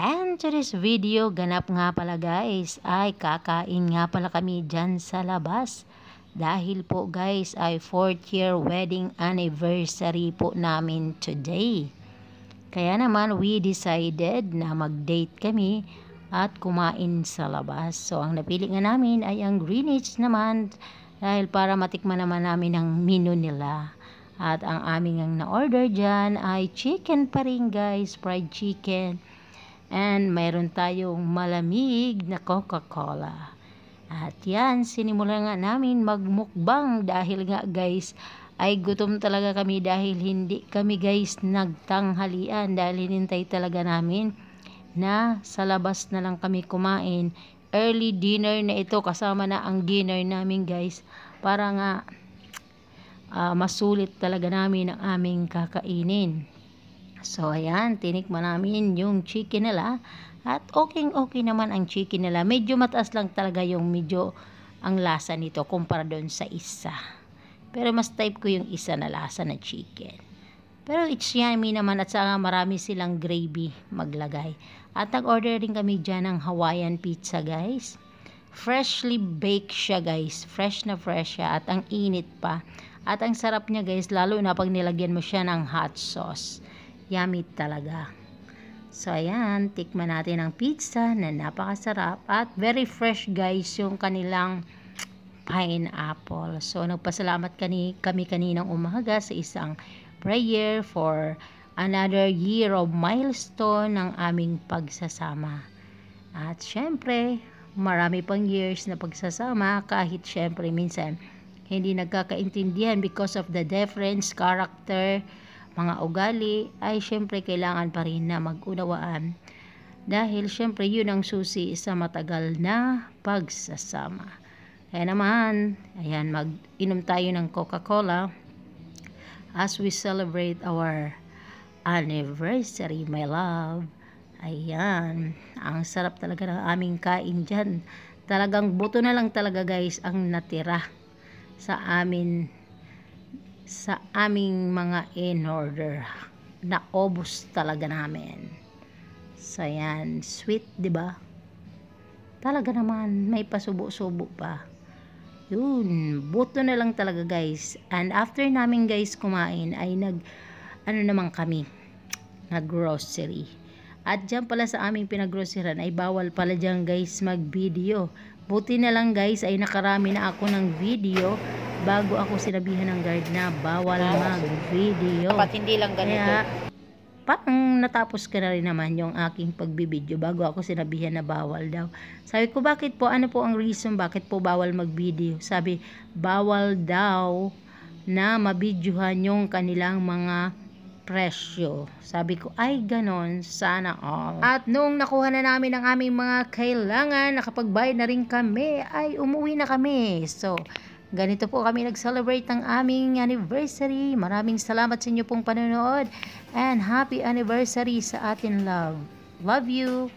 And today's video, ganap nga pala guys, ay kakain nga pala kami dyan sa labas. Dahil po guys ay 4th year wedding anniversary po namin today. Kaya naman we decided na mag-date kami at kumain sa labas. So ang napili nga namin ay ang Greenwich naman dahil para matikman naman namin ang menu nila. At ang aming ang na-order dyan ay chicken pa rin guys, fried chicken. And mayroon tayong malamig na Coca-Cola. At yan, sinimula nga namin magmukbang dahil nga guys, ay gutom talaga kami dahil hindi kami guys nagtanghalian dahil hinintay talaga namin na sa labas na lang kami kumain. Early dinner na ito, kasama na ang dinner namin guys, para nga masulit talaga namin ang aming kakainin. So ayan, tinikman namin yung chicken nila at okay naman ang chicken nila. Medyo mataas lang talaga yung medyo ang lasa nito kumpara doon sa isa. Pero mas type ko yung isa na lasa na chicken. Pero it's yummy naman at saka marami silang gravy maglagay. At nag-order rin kami dyan ng Hawaiian pizza guys. Freshly baked siya guys. Fresh na fresh siya at ang init pa. At ang sarap niya guys, lalo na pag nilagyan mo siya ng hot sauce. Yummy talaga. So ayan, tikman natin ang pizza na napakasarap at very fresh guys yung kanilang pineapple. So nagpasalamat kami kaninang umaga sa isang prayer for another year of milestone ng aming pagsasama. At syempre, marami pang years na pagsasama kahit syempre minsan hindi nagkakaintindihan because of the difference character, mga ugali, ay syempre kailangan pa rin na mag-unawaan dahil syempre yun ang susi sa matagal na pagsasama. Kaya naman, ayan, mag-inom tayo ng Coca-Cola as we celebrate our anniversary, my love. Ayan, ang sarap talaga ng aming kain dyan. Talagang buto na lang talaga guys ang natira sa aming mga in-order. Naubos talaga namin. So yan, sweet, 'di ba? Talaga naman may pasubo-subo pa. Yun, buto na lang talaga guys. And after namin guys kumain ay naman kami, nag-grocery. At dyan pala sa aming pinag-groceryhan ay bawal pala dyan guys mag-video. Buti na lang guys ay nakarami na ako ng video bago ako sinabihan ng guard na bawal mag-video. Dapat hindi lang ganito. Kaya parang natapos ka na rin naman yung aking pagbibideo bago ako sinabihan na bawal daw. Sabi ko, bakit po? Ano po ang reason bakit po bawal mag-video? Sabi, bawal daw na mabidyohan yung kanilang mga presyo. Sabi ko, ay ganon, sana all. At nung nakuha na namin ang aming mga kailangan, nakapagbayad na rin kami, ay umuwi na kami. So, ganito po kami nag-celebrate ng aming anniversary. Maraming salamat sa inyo pong panonood. And happy anniversary sa atin, love. Love you.